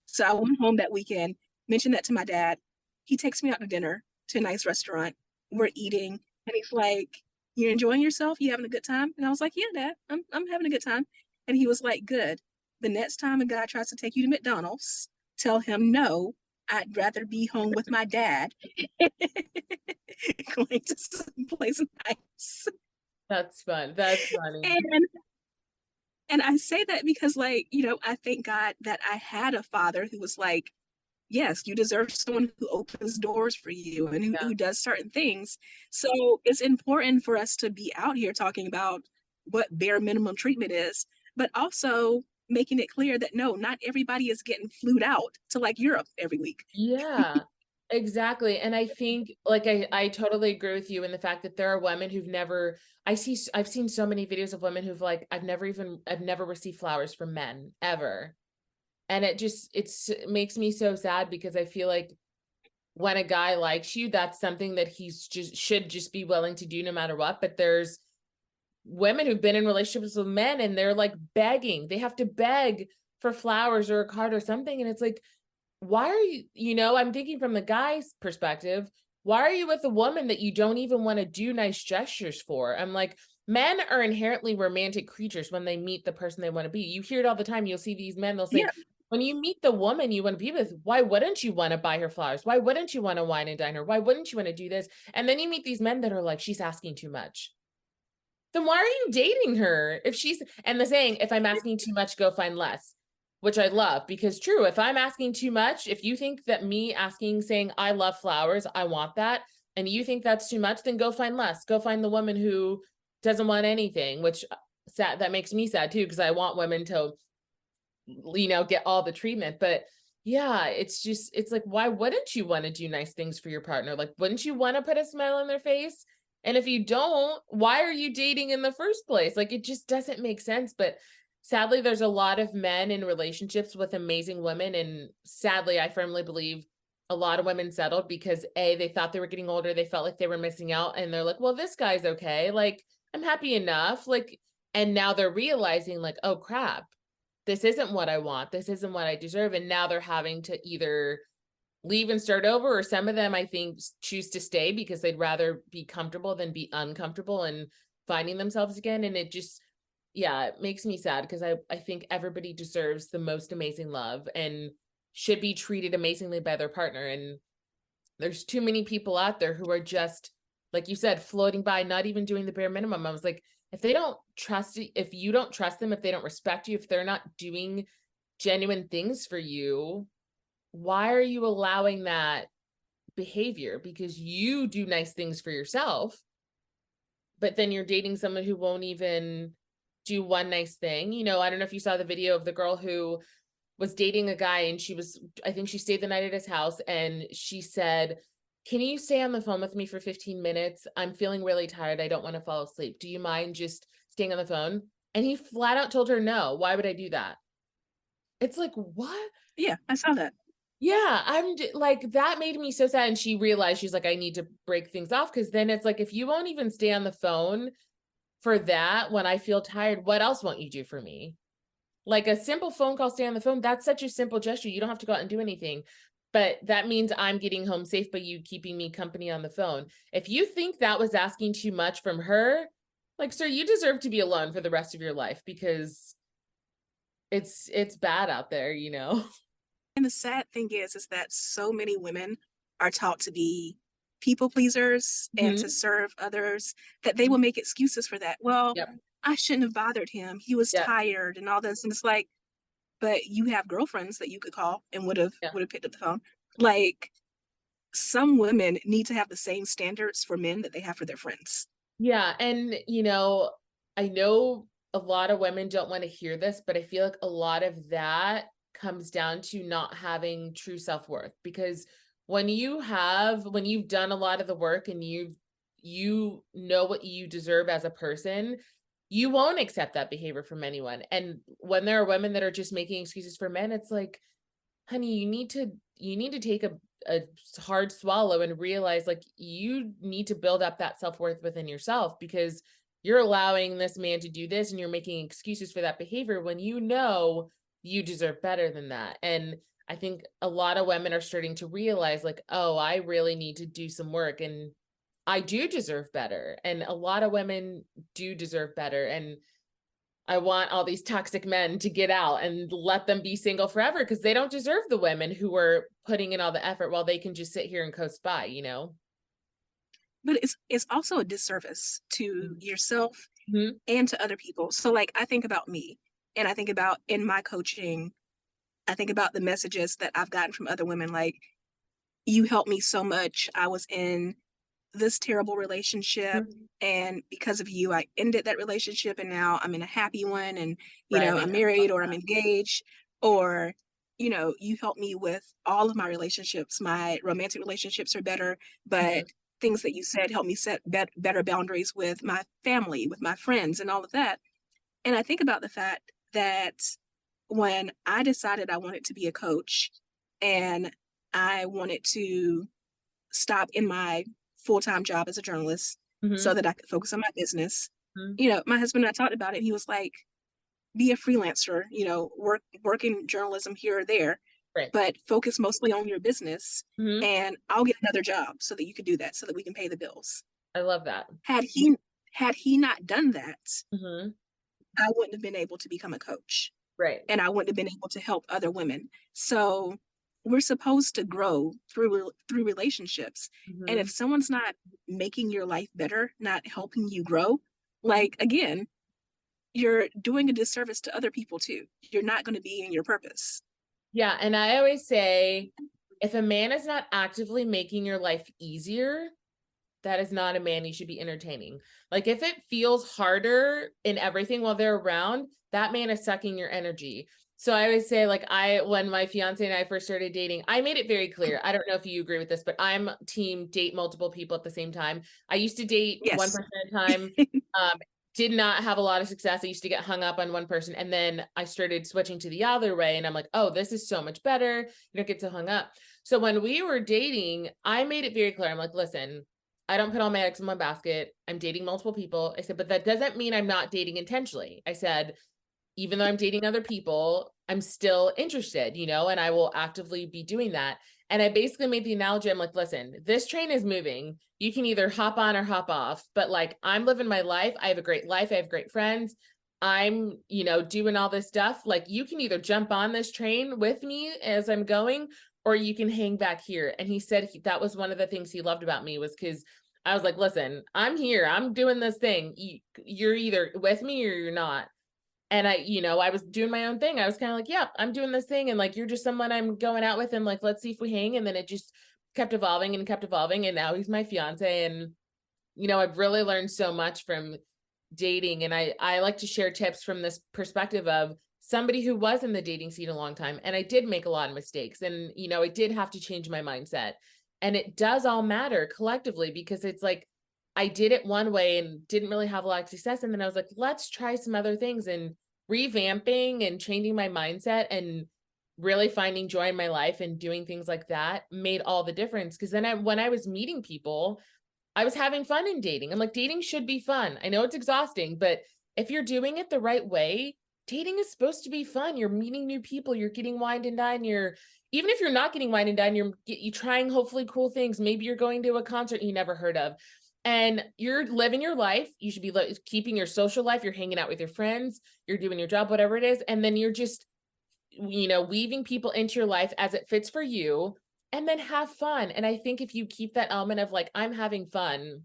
So I went home that weekend, mentioned that to my dad. He takes me out to dinner to a nice restaurant. We're eating, and he's like, "You're enjoying yourself? You having a good time?" And I was like, "Yeah, Dad, I'm having a good time." And he was like, "Good. The next time a guy tries to take you to McDonald's, tell him no. I'd rather be home with my dad, going to someplace nice." That's fun. That's funny. And I say that because, like, you know, I thank God that I had a father who was like, yes, you deserve someone who opens doors for you and who does certain things. So it's important for us to be out here talking about what bare minimum treatment is, but also making it clear that no, not everybody is getting flued out to like Europe every week. Yeah, exactly. And I think, like, I totally agree with you in the fact that there are women who've never, I've seen so many videos of women who've like, I've never received flowers from men ever. And it makes me so sad, because I feel like when a guy likes you, that's something that should just be willing to do no matter what. But there's women who've been in relationships with men and they're like begging, they have to beg for flowers or a card or something. And it's like, why are you, you know, I'm thinking from the guy's perspective, why are you with a woman that you don't even want to do nice gestures for? I'm like, men are inherently romantic creatures when they meet the person they want to be. You hear it all the time. You'll see these men, they'll say, Yeah. when you meet the woman you want to be with, why wouldn't you want to buy her flowers? Why wouldn't you want to wine and dine her? Why wouldn't you want to do this? And then you meet these men that are like, she's asking too much. Then why are you dating her? And the saying, if I'm asking too much, go find less. which I love, because true, if I'm asking too much, if you think that me asking, saying, I love flowers, I want that, and you think that's too much, then go find less. Go find the woman who doesn't want anything, which sad, that makes me sad too, because I want women to, get all the treatment. But yeah, it's like, why wouldn't you want to do nice things for your partner? Like, wouldn't you want to put a smile on their face? And if you don't, why are you dating in the first place? Like, it just doesn't make sense. But sadly, there's a lot of men in relationships with amazing women. And sadly, I firmly believe a lot of women settled because they thought they were getting older. They felt like they were missing out. And they're like, well, this guy's okay. Like, I'm happy enough. Like, and now they're realizing, like, oh crap, this isn't what I want. This isn't what I deserve. And now they're having to either leave and start over, or some of them, I think, choose to stay because they'd rather be comfortable than be uncomfortable and finding themselves again. And it just, yeah, it makes me sad because I think everybody deserves the most amazing love and should be treated amazingly by their partner. And there's too many people out there who are just, like you said, floating by, not even doing the bare minimum. I was like, if they don't trust you, if you don't trust them, if they don't respect you, if they're not doing genuine things for you, why are you allowing that behavior? Because you do nice things for yourself, but then you're dating someone who won't even do one nice thing. I don't know if you saw the video of the girl who was dating a guy, and I think she stayed the night at his house, and she said, can you stay on the phone with me for 15 minutes? I'm feeling really tired. I don't want to fall asleep. Do you mind just staying on the phone? And he flat out told her, no. Why would I do that? It's like, what? Yeah, I saw that. Yeah, like, that made me so sad. And she realized, she's like, I need to break things off, because then it's like, if you won't even stay on the phone for that when I feel tired, what else won't you do for me? Like a simple phone call, stay on the phone, that's such a simple gesture. You don't have to go out and do anything. But that means I'm getting home safe by you keeping me company on the phone. If you think that was asking too much from her, like, sir, you deserve to be alone for the rest of your life, because it's bad out there. And the sad thing is that so many women are taught to be people pleasers and to Mhm. serve others that they will make excuses for that. Well, Yep. I shouldn't have bothered him. He was Yep. tired and all this. And it's like, but you have girlfriends that you could call and Yeah. would have picked up the phone. Like, some women need to have the same standards for men that they have for their friends. Yeah. And, I know a lot of women don't want to hear this, but I feel like a lot of that comes down to not having true self-worth. Because when you've done a lot of the work and you know what you deserve as a person, you won't accept that behavior from anyone. And when there are women that are just making excuses for men, it's like, honey, you need to take a hard swallow and realize, like, you need to build up that self-worth within yourself, because you're allowing this man to do this and you're making excuses for that behavior when you deserve better than that. And I think a lot of women are starting to realize, like, oh, I really need to do some work, and I do deserve better. And a lot of women do deserve better. And I want all these toxic men to get out and let them be single forever, because they don't deserve the women who are putting in all the effort while they can just sit here and coast by. But it's also a disservice to yourself Mhm. and to other people. So like, I think about me, and I think about in my coaching, I think about the messages that I've gotten from other women, like, you helped me so much. I was in this terrible relationship, Mhm. and because of you, I ended that relationship, and now I'm in a happy one, and Right. I'm married or I'm engaged, or you helped me with all of my relationships. My romantic relationships are better, Mhm. but things that you said helped me set better boundaries with my family, with my friends, and all of that. And I think about the fact that when I decided I wanted to be a coach and I wanted to stop in my full-time job as a journalist so Mhm. that I could focus on my business, Mhm. my husband and I talked about it. And he was like, be a freelancer, work in journalism here or there, Right. but focus mostly on your business, Mhm. and I'll get another job so that you could do that, so that we can pay the bills. I love that. Had he not done that, Mhm. I wouldn't have been able to become a coach, Right. and I wouldn't have been able to help other women. So we're supposed to grow through relationships. And if Mhm. someone's not making your life better, not helping you grow, Mhm. like, again, you're doing a disservice to other people too. You're not going to be in your purpose. Yeah. And I always say, if a man is not actively making your life easier, that is not a man you should be entertaining. Like, if it feels harder in everything while they're around, that man is sucking your energy. So I always say, like, when my fiance and I first started dating, I made it very clear. I don't know if you agree with this, but I'm team date multiple people at the same time. I used to date one Yes. person at a time. Did not have a lot of success. I used to get hung up on one person, and then I started switching to the other way, and I'm like, oh, this is so much better. You don't get so hung up. So when we were dating, I made it very clear. I'm like, listen, I don't put all my eggs in one basket. I'm dating multiple people. I said, but that doesn't mean I'm not dating intentionally. I said, even though I'm dating other people, I'm still interested, and I will actively be doing that. And I basically made the analogy. I'm like, listen, this train is moving. You can either hop on or hop off, but like, I'm living my life. I have a great life. I have great friends. I'm, doing all this stuff. Like, you can either jump on this train with me as I'm going, or you can hang back here. And he said that was one of the things he loved about me, was because I was like, listen, I'm here. I'm doing this thing. You're either with me or you're not. And I was doing my own thing. I was kind of like, yeah, I'm doing this thing. And like, you're just someone I'm going out with, and like, let's see if we hang. And then it just kept evolving and kept evolving. And now he's my fiance. And, I've really learned so much from dating. And I like to share tips from this perspective of somebody who was in the dating scene a long time. And I did make a lot of mistakes, and, I did have to change my mindset. And it does all matter collectively, because it's like, I did it one way and didn't really have a lot of success. And then I was like, let's try some other things, and revamping and changing my mindset and really finding joy in my life and doing things like that made all the difference. Because then when I was meeting people, I was having fun in dating. I'm like, dating should be fun. I know it's exhausting, but if you're doing it the right way, dating is supposed to be fun. You're meeting new people, you're getting wined and dined, even if you're not getting wine and dine, you're trying hopefully cool things. Maybe you're going to a concert you never heard of, and you're living your life. You should be keeping your social life. You're hanging out with your friends. You're doing your job, whatever it is. And then you're just, weaving people into your life as it fits for you, and then have fun. And I think if you keep that element of like, I'm having fun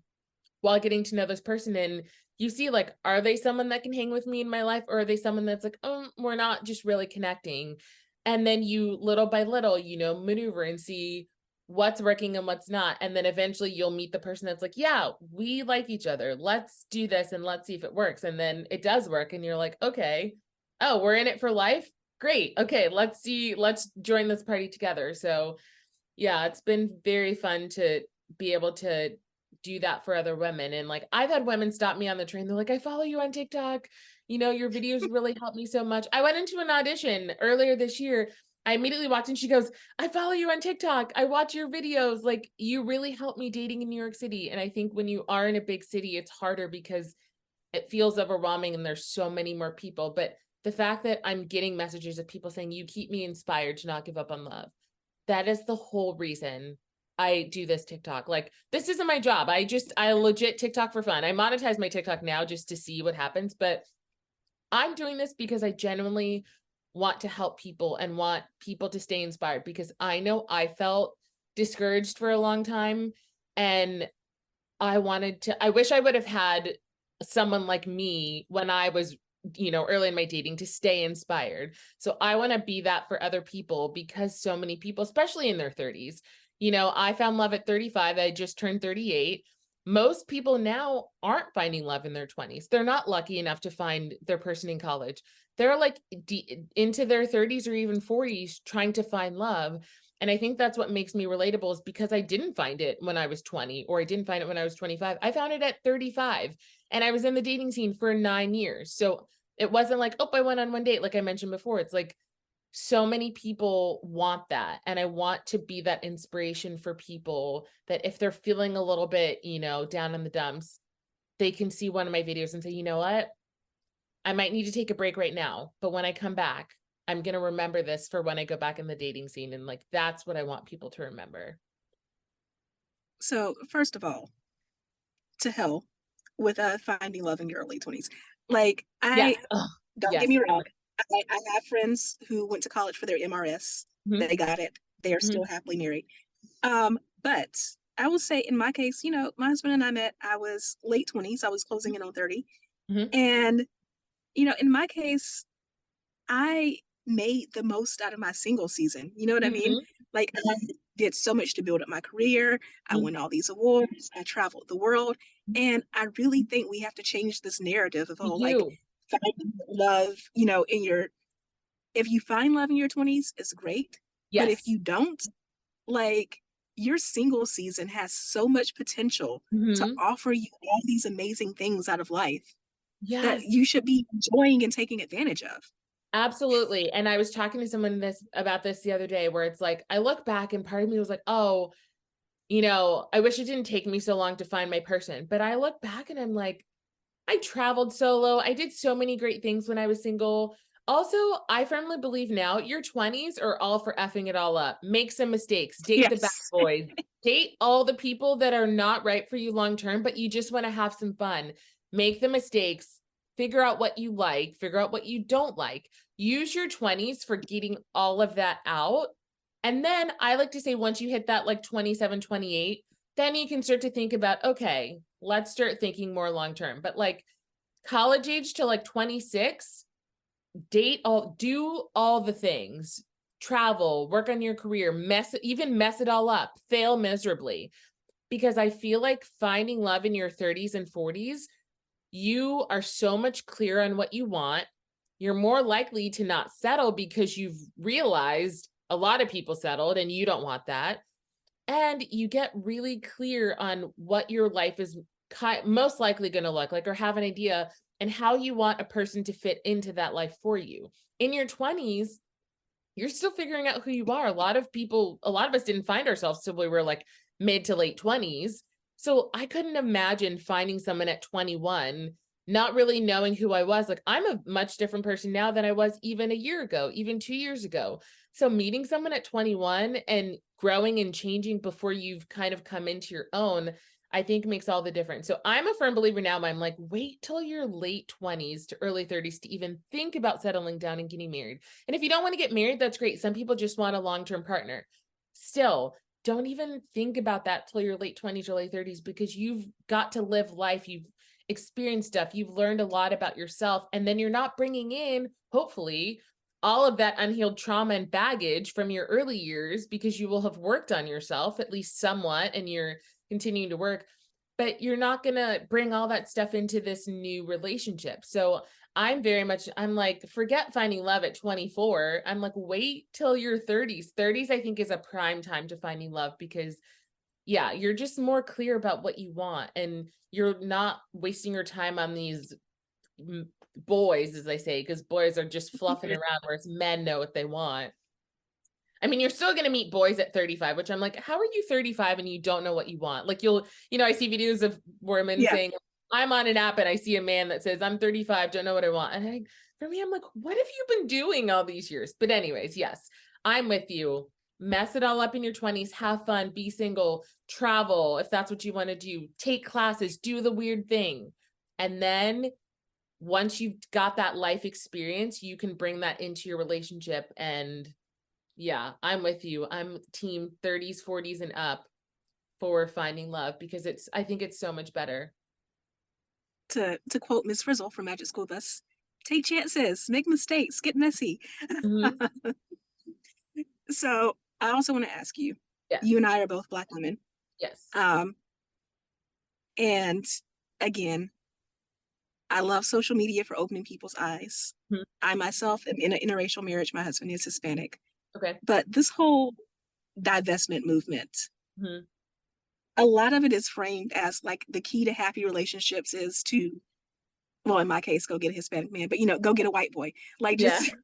while getting to know this person, and you see, like, are they someone that can hang with me in my life? Or are they someone that's like, oh, we're not just really connecting? And then you, little by little, maneuver and see what's working and what's not. And then eventually you'll meet the person that's like, yeah, we like each other. Let's do this and let's see if it works. And then it does work. And you're like, okay, oh, we're in it for life. Great. Okay, let's join this party together. So yeah, it's been very fun to be able to do that for other women. And like, I've had women stop me on the train. They're like, I follow you on TikTok. Your videos really helped me so much. I went into an audition earlier this year. I immediately walked in. She goes, I follow you on TikTok. I watch your videos. Like, you really helped me dating in New York City. And I think when you are in a big city, it's harder because it feels overwhelming and there's so many more people. But the fact that I'm getting messages of people saying, you keep me inspired to not give up on love. That is the whole reason I do this TikTok. Like, this isn't my job. I legit TikTok for fun. I monetize my TikTok now just to see what happens, but I'm doing this because I genuinely want to help people and want people to stay inspired, because I know I felt discouraged for a long time, and I wish I would have had someone like me when I was, early in my dating, to stay inspired. So I want to be that for other people, because so many people, especially in their 30s, I found love at 35. I just turned 38. Most people now aren't finding love in their 20s. They're not lucky enough to find their person in college. They're like into their 30s or even 40s trying to find love. And I think that's what makes me relatable, is because I didn't find it when I was 20, or I didn't find it when I was 25. I found it at 35, and I was in the dating scene for 9 years. So it wasn't like, oh, I went on one date, like I mentioned before. It's like, so many people want that. And I want to be that inspiration for people, that if they're feeling a little bit, down in the dumps, they can see one of my videos and say, you know what? I might need to take a break right now, but when I come back, I'm going to remember this for when I go back in the dating scene. And like, that's what I want people to remember. So first of all, to hell with finding love in your early 20s. Like, Yes. Oh, don't yes. get me wrong. I have friends who went to college for their MRS. Mhm. They got it. They are still happily married. But I will say, in my case, my husband and I met, I was late 20s. I was closing in on 30. Mhm. And, in my case, I made the most out of my single season. You know what I mean? Mhm. Like, I did so much to build up my career. I Mhm. won all these awards. I traveled the world. And I really think we have to change this narrative of, We oh, like, do. finding love, if you find love in your 20s, it's great. But if Yes. you don't, like, your single season has so much potential to Mhm. offer you all these amazing things out of life that Yes. you should be enjoying and taking advantage of. Absolutely. And I was talking to someone about this the other day where it's like, I look back and part of me was like, oh, I wish it didn't take me so long to find my person. But I look back and I'm like, I traveled solo. I did so many great things when I was single. Also, I firmly believe now your 20s are all for effing it all up. Make some mistakes, date the bad Yes. boys, date all the people that are not right for you long term, but you just want to have some fun. Make the mistakes, figure out what you like, figure out what you don't like. Use your 20s for getting all of that out. And then I like to say, once you hit that like 27, 28, then you can start to think about, okay, let's start thinking more long term. But like college age to like 26, do all the things, travel, work on your career, mess it all up, fail miserably. Because I feel like finding love in your 30s and 40s, you are so much clearer on what you want. You're more likely to not settle because you've realized a lot of people settled and you don't want that. And you get really clear on what your life is most likely going to look like, or have an idea and how you want a person to fit into that life for you. In your 20s, you're still figuring out who you are. A lot of us didn't find ourselves till we were like mid to late 20s. So I couldn't imagine finding someone at 21, not really knowing who I was. Like, I'm a much different person now than I was even a year ago, even 2 years ago. So meeting someone at 21 and growing and changing before you've kind of come into your own, I think makes all the difference. So I'm a firm believer now. I'm like, wait till your late 20s to early 30s to even think about settling down and getting married. And if you don't want to get married, that's great. Some people just want a long-term partner. Still, don't even think about that till your late 20s or late 30s, because you've got to live life. You've experienced stuff. You've learned a lot about yourself. And then you're not bringing in, hopefully, all of that unhealed trauma and baggage from your early years, because you will have worked on yourself at least somewhat and you're continuing to work. But you're not going to bring all that stuff into this new relationship. So I'm like, forget finding love at 24. I'm like, wait till your 30s. 30s, I think, is a prime time to finding love, because yeah, you're just more clear about what you want and you're not wasting your time on these boys, as they say, because boys are just fluffing around, whereas men know what they want. I mean, you're still going to meet boys at 35, which I'm like, how are you 35 and you don't know what you want? Like I see videos of women Yeah. saying, I'm on an app and I see a man that says, I'm 35, don't know what I want. And for me, I'm like, what have you been doing all these years? But anyways, yes, I'm with you. Mess it all up in your 20s, have fun, be single, travel if that's what you want to do, take classes, do the weird thing. And then once you've got that life experience, you can bring that into your relationship. And yeah, I'm with you. I'm team 30s, 40s and up for finding love, because I think it's so much better. To quote Miss Frizzle from Magic School Bus, take chances, make mistakes, get messy. Mhm. So I also want to ask you, Yes. you and I are both Black women. Yes. Um, and again, I love social media for opening people's eyes. Mhm. I myself am in an interracial marriage. My husband is Hispanic. Okay. But this whole divestment movement, Mhm. a lot of it is framed as like the key to happy relationships is to, well, in my case, go get a Hispanic man, but go get a white boy. Like, Yeah. just,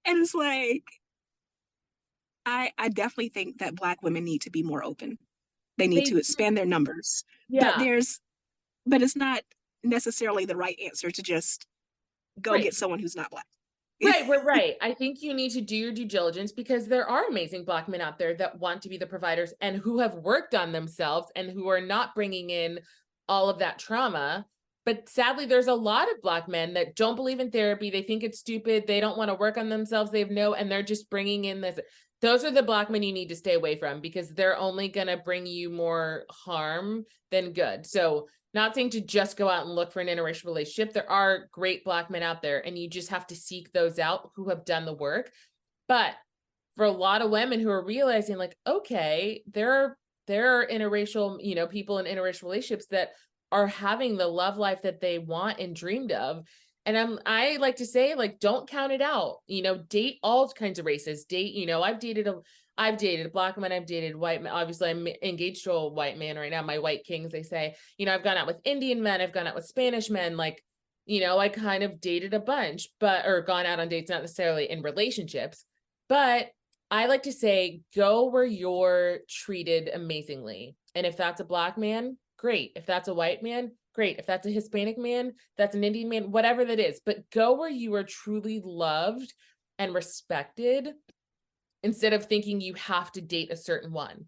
and it's like, I definitely think that Black women need to be more open. They need They to expand their numbers. But Yeah. it's not necessarily the right answer to just go Right. get someone who's not Black. Right. I think you need to do your due diligence, because there are amazing Black men out there that want to be the providers and who have worked on themselves and who are not bringing in all of that trauma. But sadly, there's a lot of Black men that don't believe in therapy. They think it's stupid. They don't want to work on themselves. And they're just bringing in this. Those are the Black men you need to stay away from, because they're only going to bring you more harm than good. So Not saying to just go out and look for an interracial relationship. There are great Black men out there, and you just have to seek those out who have done the work. But for a lot of women who are realizing like, okay, there are interracial, people in interracial relationships that are having the love life that they want and dreamed of. And I like to say, like, don't count it out, date all kinds of races, date, I've dated a Black man, I've dated white men. Obviously I'm engaged to a white man right now, my white kings, they say, I've gone out with Indian men, I've gone out with Spanish men, like, I kind of dated a bunch, or gone out on dates, not necessarily in relationships, but I like to say, go where you're treated amazingly. And if that's a Black man, great. If that's a white man, great. If that's a Hispanic man, that's an Indian man, whatever that is, but go where you are truly loved and respected instead of thinking you have to date a certain one.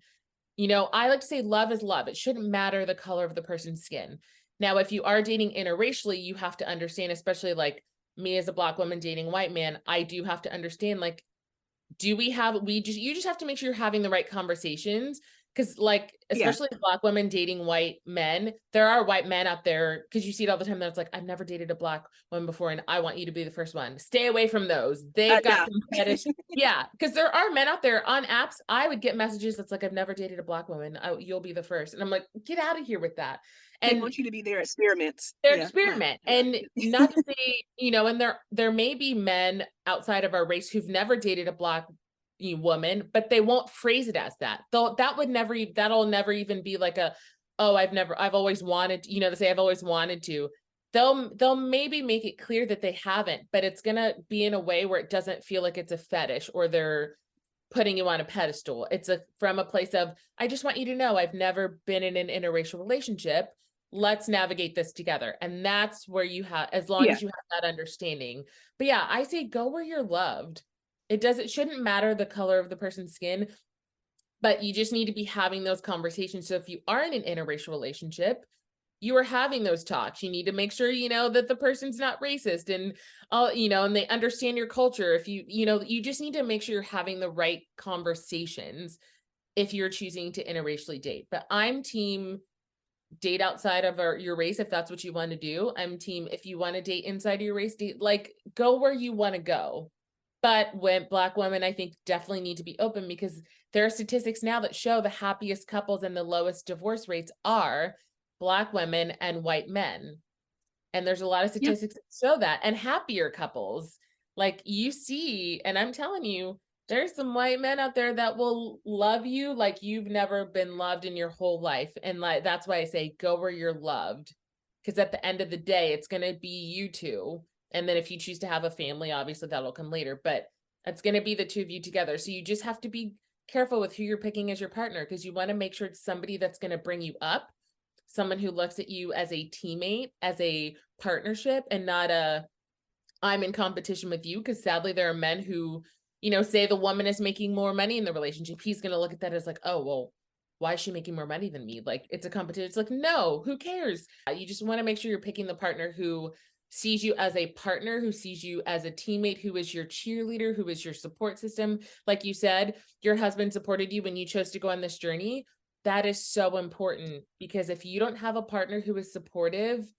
I like to say love is love. It shouldn't matter the color of the person's skin. Now, if you are dating interracially, you have to understand, especially like me as a Black woman dating a white man, I do have to understand, like, you just have to make sure you're having the right conversations. Because like, especially Black women dating white men, there are white men out there, because you see it all the time, that's like, I've never dated a Black woman before, and I want you to be the first one. Stay away from those. They've got some fetish. Yeah, because there are men out there on apps. I would get messages that's like, I've never dated a Black woman. You'll be the first. And I'm like, get out of here with that. And they want you to be their experiments. Their experiment. And not to say, and there may be men outside of our race who've never dated a Black woman, but they won't phrase it as that. Though that'll never even be like I've always wanted, to say I've always wanted to. They'll maybe make it clear that they haven't, but it's gonna be in a way where it doesn't feel like it's a fetish or they're putting you on a pedestal. It's from a place of, I just want you to know I've never been in an interracial relationship. Let's navigate this together. And that's where you have, as long as you have that understanding. But yeah, I say go where you're loved. It shouldn't matter the color of the person's skin, but you just need to be having those conversations. So if you are in an interracial relationship, you are having those talks. You need to make sure, that the person's not racist and, and they understand your culture. If you just need to make sure you're having the right conversations if you're choosing to interracially date. But I'm team date outside of your race if that's what you want to do. I'm team if you want to date inside of your race, like go where you want to go. But when Black women, I think, definitely need to be open, because there are statistics now that show the happiest couples and the lowest divorce rates are Black women and white men. And there's a lot of statistics that show that, and happier couples. Like you see, and I'm telling you, there's some white men out there that will love you like you've never been loved in your whole life. And like, that's why I say go where you're loved. Because at the end of the day, it's going to be you two. And then if you choose to have a family, obviously that'll come later, but it's going to be the two of you together. So you just have to be careful with who you're picking as your partner, because you want to make sure it's somebody that's going to bring you up, someone who looks at you as a teammate, as a partnership, and not I'm in competition with you. Because sadly, there are men who, say the woman is making more money in the relationship. He's going to look at that as like, oh, well, why is she making more money than me? Like, it's a competition. It's like, no, who cares? You just want to make sure you're picking the partner who sees you as a partner, who sees you as a teammate, who is your cheerleader, who is your support system. Like you said, your husband supported you when you chose to go on this journey. That is so important, because if you don't have a partner who is supportive,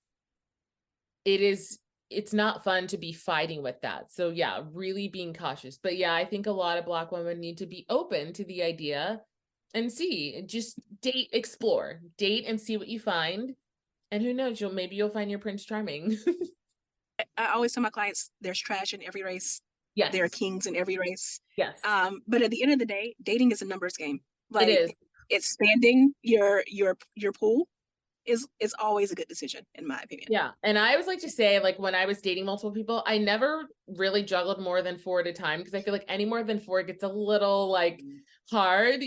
it's not fun to be fighting with that. So yeah, really being cautious. But yeah, I think a lot of Black women need to be open to the idea and just date, explore, date and see what you find. And who knows, maybe you'll find your Prince Charming. I always tell my clients, there's trash in every race. Yes. There are kings in every race. Yes. But at the end of the day, dating is a numbers game. Like, it is. Expanding your pool is always a good decision, in my opinion. Yeah. And I always like to say, like, when I was dating multiple people, I never really juggled more than 4 at a time, because I feel like any more than 4 gets a little like hard,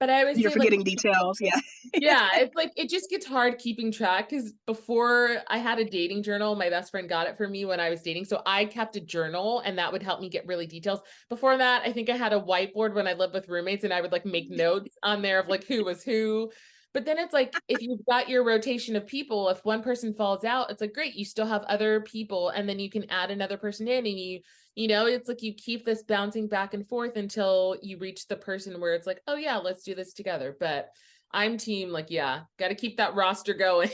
but I always You're say, forgetting like, details. Yeah. yeah, it's like, it just gets hard keeping track, because before I had a dating journal, my best friend got it for me when I was dating. So I kept a journal, and that would help me get really details. Before that, I think I had a whiteboard when I lived with roommates, and I would like make notes on there of like who was who. But then it's like, if you've got your rotation of people, if one person falls out, it's like, great, you still have other people, and then you can add another person in, and it's like you keep this bouncing back and forth until you reach the person where it's like, oh yeah, let's do this together. But I'm team, like, yeah, got to keep that roster going.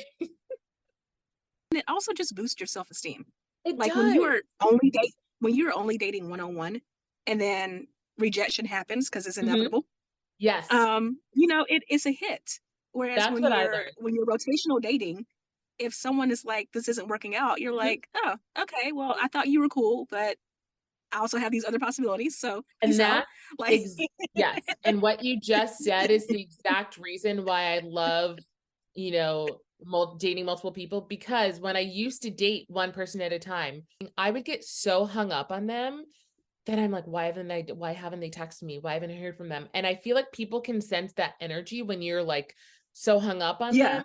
it also just boosts your self-esteem. It Like does. when you're only dating one-on-one and then rejection happens because it's inevitable. Yes. It's a hit. Whereas That's what I learned. when you're rotational dating, if someone is like, this isn't working out, you're like, oh, okay, well, I thought you were cool, but I also have these other possibilities. So And peace out. that Like, yes. And what you just said is the exact reason why I love, dating multiple people, because when I used to date one person at a time, I would get so hung up on them that I'm like, why haven't they texted me? Why haven't I heard from them? And I feel like people can sense that energy when you're like so hung up on yeah, them.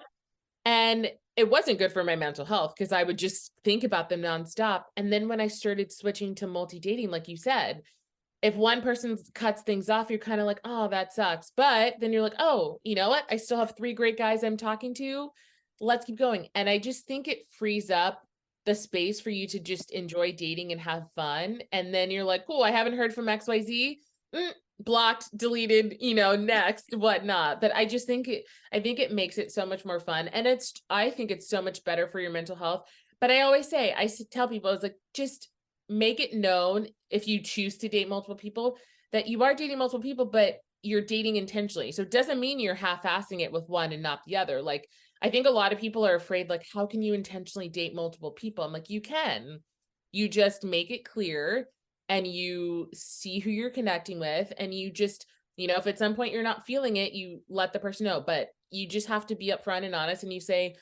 And it wasn't good for my mental health because I would just think about them nonstop. And then when I started switching to multi-dating, like you said, if one person cuts things off, you're kind of like, oh, that sucks. But then you're like, oh, you know what? I still have 3 great guys I'm talking to. Let's keep going. And I just think it frees up the space for you to just enjoy dating and have fun. And then you're like, cool, I haven't heard from XYZ. Blocked, deleted, next, whatnot. But I just think I think it makes it so much more fun. And I think it's so much better for your mental health. But I always say, tell people, it's like, just make it known if you choose to date multiple people that you are dating multiple people, but you're dating intentionally. So it doesn't mean you're half-assing it with one and not the other. Like, I think a lot of people are afraid, like, how can you intentionally date multiple people? I'm like, you can. You just make it clear and you see who you're connecting with, and you just, if at some point you're not feeling it, you let the person know. But you just have to be upfront and honest, and you say,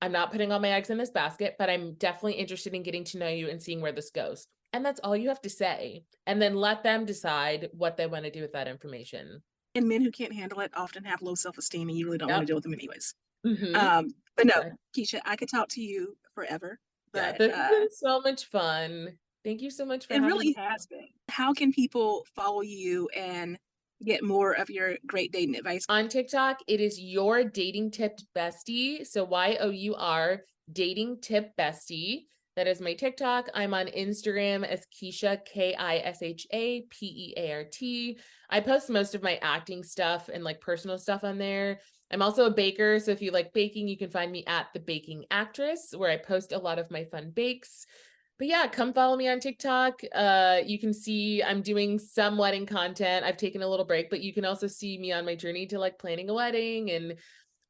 I'm not putting all my eggs in this basket, but I'm definitely interested in getting to know you and seeing where this goes. And that's all you have to say. And then let them decide what they want to do with that information. and men who can't handle it often have low self-esteem, and you really don't want to deal with them anyways. Mm-hmm. But no, Okay. Kisha, I could talk to you forever. Yeah, But this has been so much fun. Thank you so much for it having really me. has been. How can people follow you and get more of your great dating advice? On TikTok, it is Your Dating Tip Bestie. So YOUR Dating Tip Bestie. That is my TikTok. I'm on Instagram as Kisha, Kisha Peart. I post most of my acting stuff and like personal stuff on there. I'm also a baker. So if you like baking, you can find me at The Baking Actress, where I post a lot of my fun bakes. But yeah, come follow me on TikTok. You can see I'm doing some wedding content. I've taken a little break, but you can also see me on my journey to like planning a wedding. And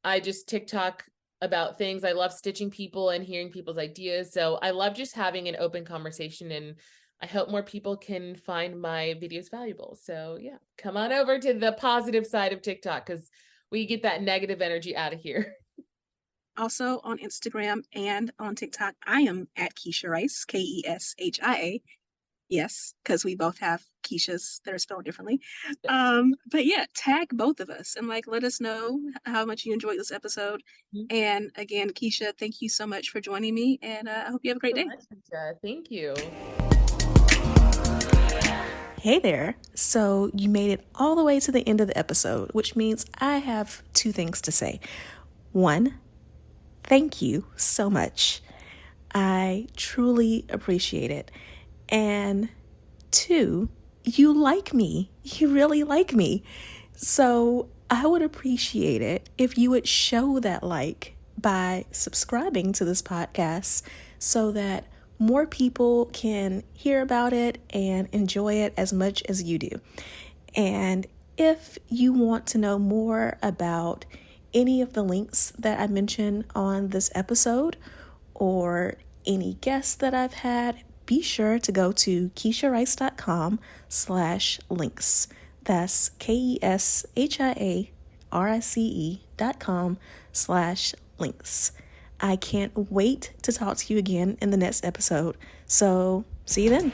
I just TikTok about things. I love stitching people and hearing people's ideas. So I love just having an open conversation, and I hope more people can find my videos valuable. So yeah, come on over to the positive side of TikTok, because we get that negative energy out of here. Also on Instagram and on TikTok, I am at Kisha Rice, Keshia. Yes, because we both have Kishas that are spelled differently. But yeah, tag both of us and like let us know how much you enjoyed this episode. And again, Kisha, thank you so much for joining me, and I hope you have a great day. Thank you. Hey there. So you made it all the way to the end of the episode, which means I have 2 things to say. 1, thank you so much. I truly appreciate it. And 2, you like me. You really like me. So I would appreciate it if you would show that like by subscribing to this podcast so that more people can hear about it and enjoy it as much as you do. And if you want to know more about any of the links that I mentioned on this episode or any guests that I've had, be sure to go to KeshaRice.com/links. That's KeshaRice.com/links. I can't wait to talk to you again in the next episode. So see you then.